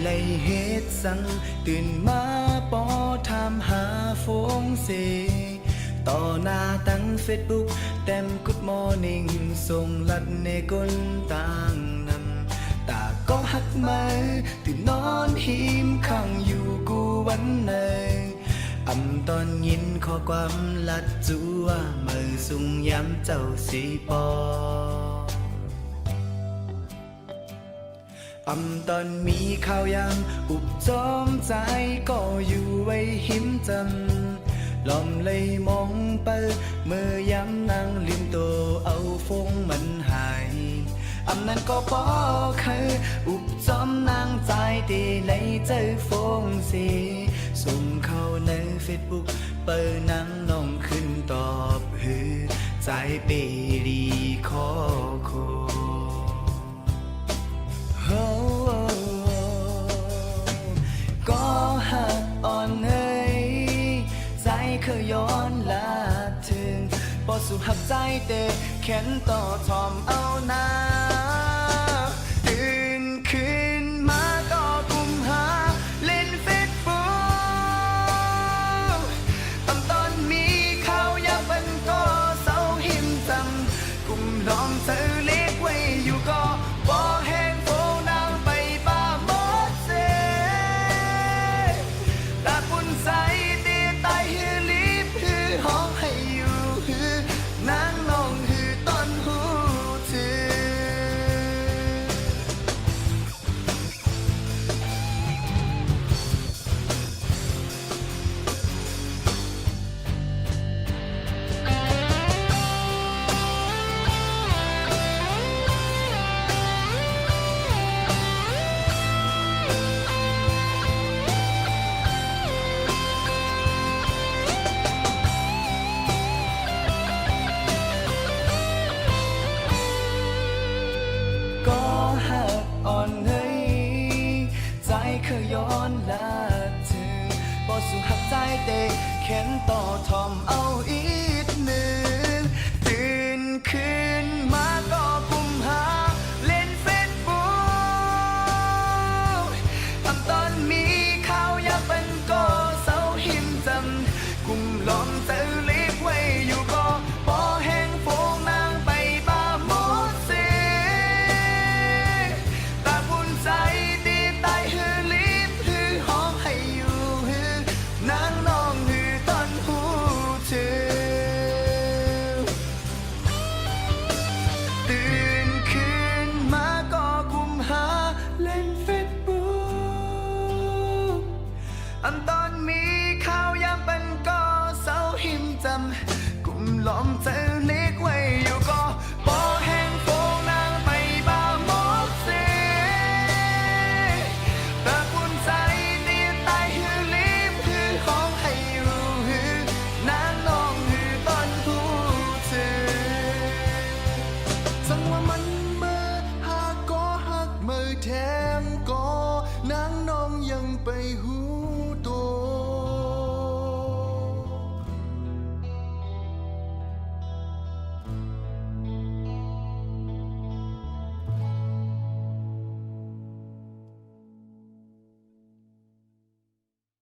เลยเฮ็ดสังตื่นมาปอถามหาฟงเสต่อหน้าตั้งเฟซบุ๊กแต้มกุดมอร์นิ่งส่งลัดในกลต่างนำตาก็หักมาตื่นนอนหิมข้างอยู่กูวันไหนตอนยินข้อความลัดจัวมือสุงย้ำเจ้าสีปอตอนมีข่าวยามอุบจอมใจก็อยู่ไว้หิมจำลอมเลยมองไปเมื่อย้ำนางลืมตัวเอาฟงมันหายนั้นก็พอคืออุบจอมนางใจตีในเจอฟงสีส่งเข้าในเฟซบุ๊กเปิดนางน้องขึ้นตอบฮือใจเปรีขอโคก็หักอ่อนเอ้ยใจเคยย้อนลาถึงบ่สุหักใจเตะแขนต่อทอมเอานาตื่นขึ้นมาก็กุมหาเล่นเฟซบุ๊กตอนมีข่าวอยากเป็นก็เศร้าหิมจำกุมลองเธอเล็กไว้อยู่ก็บ่แห้งโฟนางไปบ้าหมดเสตาปุ่นใสตีตายฮือลิบฮือห้องให้อยู่ฮือนางน้องฮือต้นหูถือก็หักอ่อนเฮ้ยใจเคยย้อนลาถึงบ่สุหักใจเตะแขนต่อทอมเอาอี